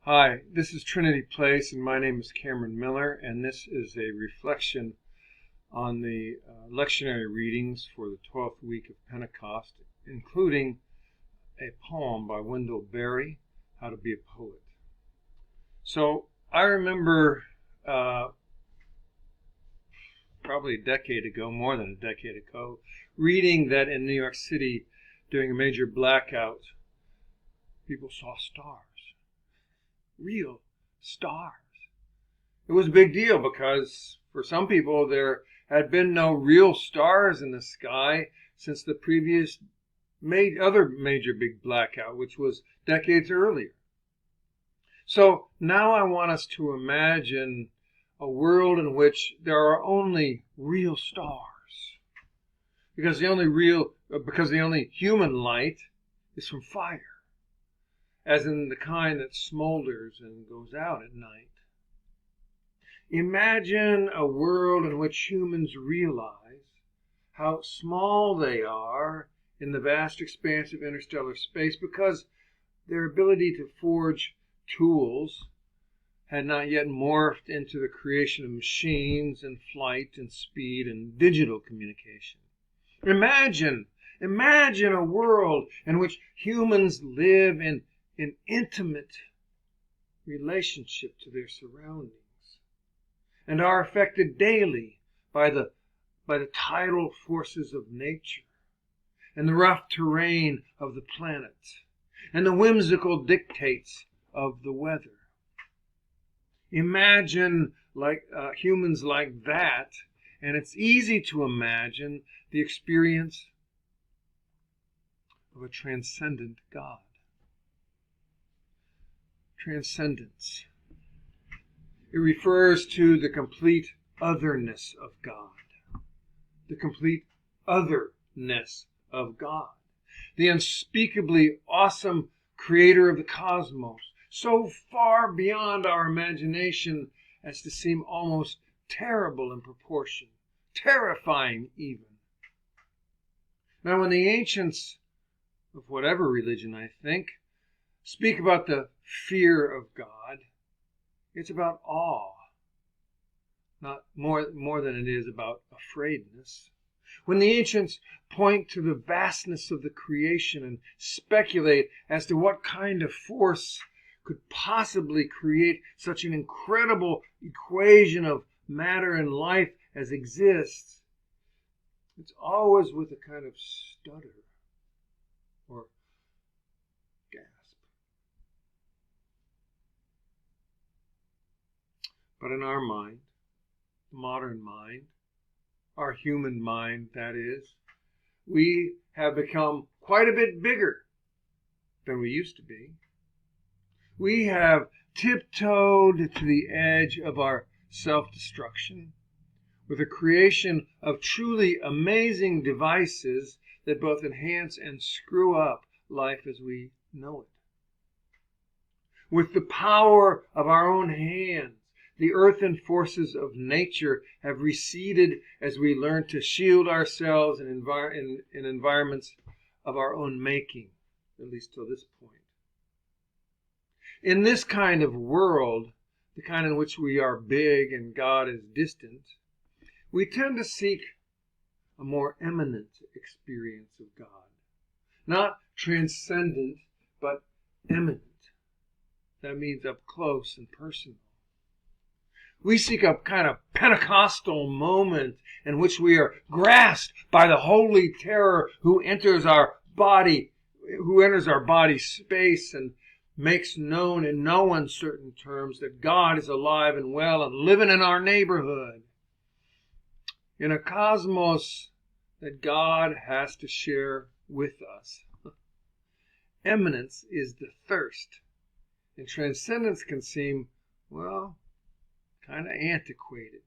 Hi, this is Trinity Place, and my name is Cameron Miller, and this is a reflection on the lectionary readings for the 12th week of Pentecost, including a poem by Wendell Berry, How to Be a Poet. So I remember probably a decade ago, more than a decade ago, reading that in New York City during a major blackout, people saw stars. Real stars. It was a big deal because for some people there had been no real stars in the sky since the previous other major big blackout, which was decades earlier. So now I want us to imagine a world in which there are only real stars, because the only human light is from fire, as in the kind that smolders and goes out at night. Imagine a world in which humans realize how small they are in the vast expanse of interstellar space because their ability to forge tools had not yet morphed into the creation of machines and flight and speed and digital communication. Imagine a world in which humans live in intimate relationship to their surroundings and are affected daily by the tidal forces of nature and the rough terrain of the planet and the whimsical dictates of the weather. Imagine humans like that, and it's easy to imagine the experience of a transcendent God. Transcendence. It refers to the complete otherness of God. The complete otherness of God. The unspeakably awesome creator of the cosmos, so far beyond our imagination as to seem almost terrible in proportion, terrifying even. Now, when the ancients of whatever religion, I think, speak about the fear of God, it's about awe, not more than it is about afraidness. When the ancients point to the vastness of the creation and speculate as to what kind of force could possibly create such an incredible equation of matter and life as exists, it's always with a kind of stutter or gasp. But in our mind, the modern mind, our human mind, that is, we have become quite a bit bigger than we used to be. We have tiptoed to the edge of our self-destruction with a creation of truly amazing devices that both enhance and screw up life as we know it. With the power of our own hands, the earthen forces of nature have receded as we learn to shield ourselves in environments of our own making, at least till this point. In this kind of world, the kind in which we are big and God is distant, we tend to seek a more eminent experience of God. Not transcendent, but eminent. That means up close and personal. We seek a kind of Pentecostal moment in which we are grasped by the holy terror who enters our body space and makes known in no uncertain terms that God is alive and well and living in our neighborhood. In a cosmos that God has to share with us. Eminence is the thirst, and transcendence can seem, well, kind of antiquated,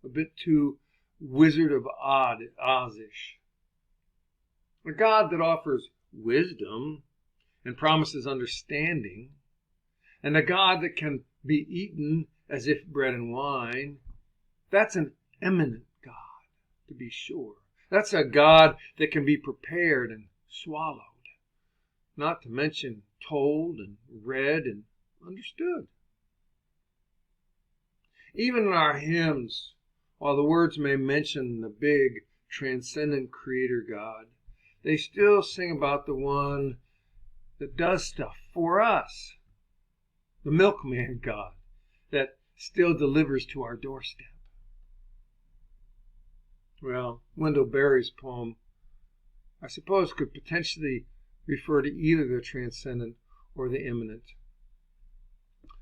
a bit too Wizard of Oz-ish. A God that offers wisdom and promises understanding, and a God that can be eaten as if bread and wine, that's an eminent God, to be sure. That's a God that can be prepared and swallowed, not to mention told and read and understood. Even in our hymns, while the words may mention the big, transcendent Creator God, they still sing about the one that does stuff for us, the milkman God that still delivers to our doorstep. Well, Wendell Berry's poem, I suppose, could potentially refer to either the transcendent or the immanent.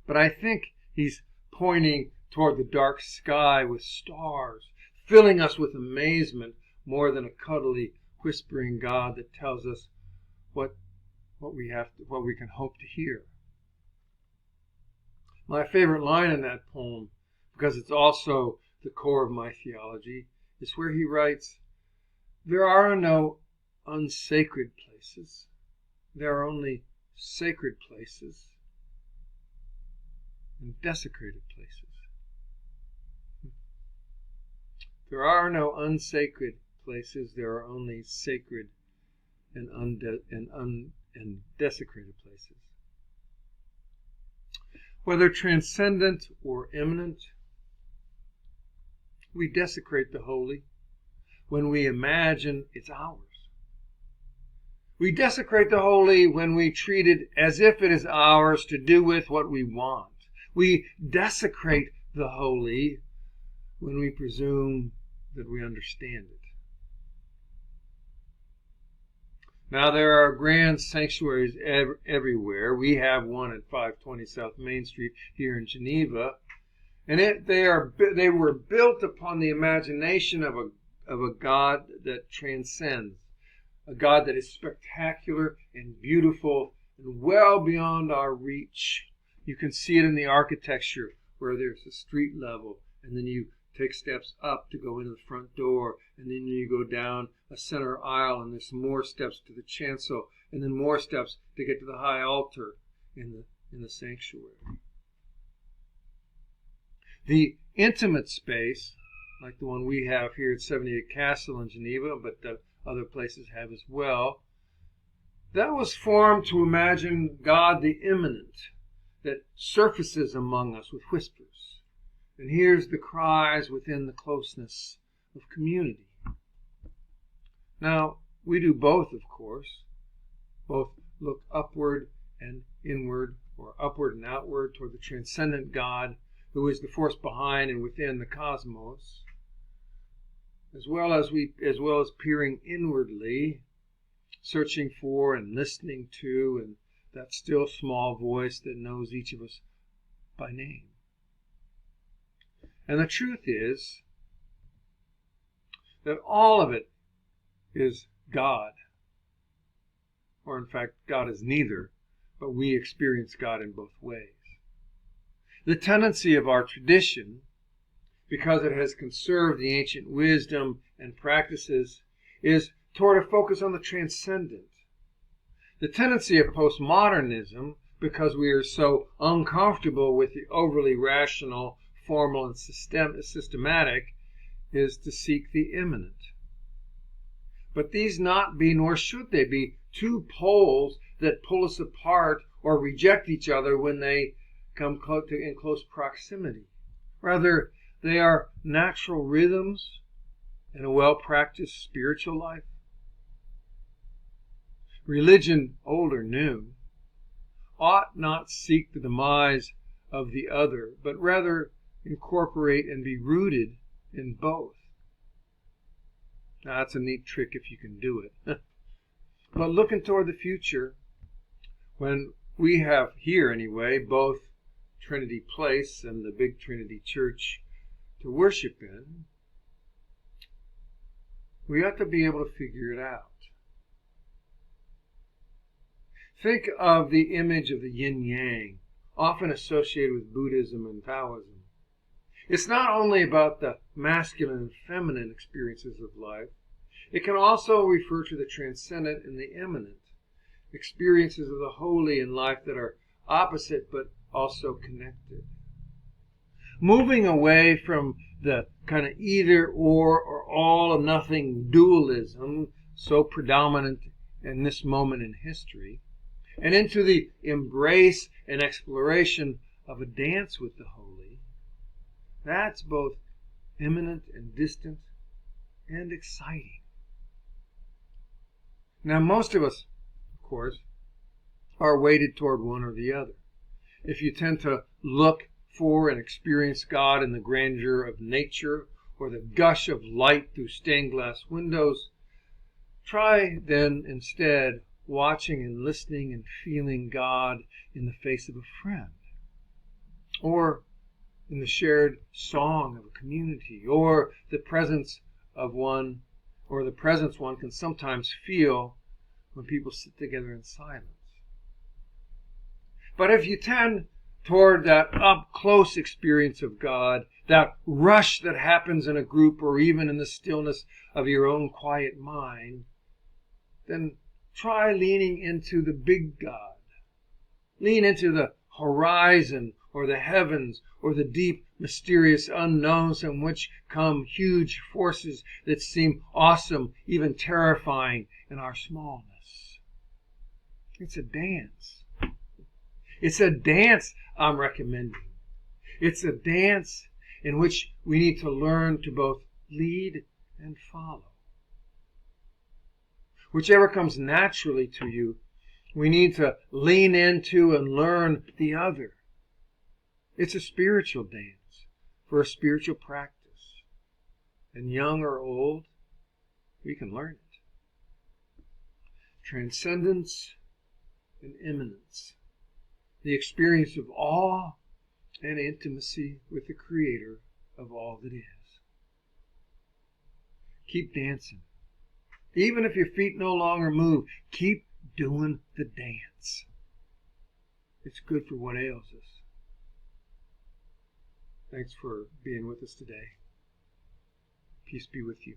But I think he's pointing toward the dark sky with stars, filling us with amazement more than a cuddly, whispering God that tells us what we can hope to hear. My favorite line in that poem, because it's also the core of my theology, is where he writes, "There are no unsacred places. There are only sacred places and desecrated places." There are no unsacred places. There are only sacred and desecrated places. Whether transcendent or immanent, we desecrate the holy when we imagine it's ours. We desecrate the holy when we treat it as if it is ours to do with what we want. We desecrate the holy when we presume that we understand it. Now, there are grand sanctuaries everywhere. We have one at 520 South Main Street here in Geneva, and they were built upon the imagination of a God that transcends, a God that is spectacular and beautiful and well beyond our reach. You can see it in the architecture where there's a street level, and then you take steps up to go into the front door, and then you go down a center aisle, and there's more steps to the chancel, and then more steps to get to the high altar in the sanctuary. The intimate space, like the one we have here at 78 Castle in Geneva, but the other places have as well, that was formed to imagine God the immanent that surfaces among us with whispers and hears the cries within the closeness of community. Now, we do both, of course. Both look upward and inward, or upward and outward toward the transcendent God who is the force behind and within the cosmos, as well as peering inwardly, searching for and listening to and that still small voice that knows each of us by name. And the truth is that all of it is God. Or in fact, God is neither, but we experience God in both ways. The tendency of our tradition, because it has conserved the ancient wisdom and practices, is toward a focus on the transcendent. The tendency of postmodernism, because we are so uncomfortable with the overly rational, formal, and systematic, is to seek the immanent. But these not be, nor should they be, two poles that pull us apart or reject each other when they come in close proximity. Rather, they are natural rhythms in a well-practiced spiritual life. Religion, old or new, ought not seek the demise of the other, but rather incorporate and be rooted in both. Now, that's a neat trick if you can do it. But looking toward the future, when we have here anyway, both Trinity Place and the big Trinity Church to worship in, we ought to be able to figure it out. Think of the image of the yin-yang, often associated with Buddhism and Taoism. It's not only about the masculine and feminine experiences of life. It can also refer to the transcendent and the immanent, experiences of the holy in life that are opposite but also connected. Moving away from the kind of either or all or nothing dualism so predominant in this moment in history, and into the embrace and exploration of a dance with the holy, that's both imminent and distant and exciting. Now, most of us, of course, are weighted toward one or the other. If you tend to look for and experience God in the grandeur of nature or the gush of light through stained glass windows, try then instead watching and listening and feeling God in the face of a friend, or in the shared song of a community, or the presence of one, or the presence one can sometimes feel when people sit together in silence. But if you tend toward that up-close experience of God, that rush that happens in a group or even in the stillness of your own quiet mind, then try leaning into the big God. Lean into the horizon or the heavens or the deep, mysterious unknowns from which come huge forces that seem awesome, even terrifying in our smallness. It's a dance. It's a dance I'm recommending. It's a dance in which we need to learn to both lead and follow. Whichever comes naturally to you, we need to lean into and learn the other. It's a spiritual dance for a spiritual practice. And young or old, we can learn it. Transcendence and immanence. The experience of awe and intimacy with the Creator of all that is. Keep dancing. Even if your feet no longer move, keep doing the dance. It's good for what ails us. Thanks for being with us today. Peace be with you.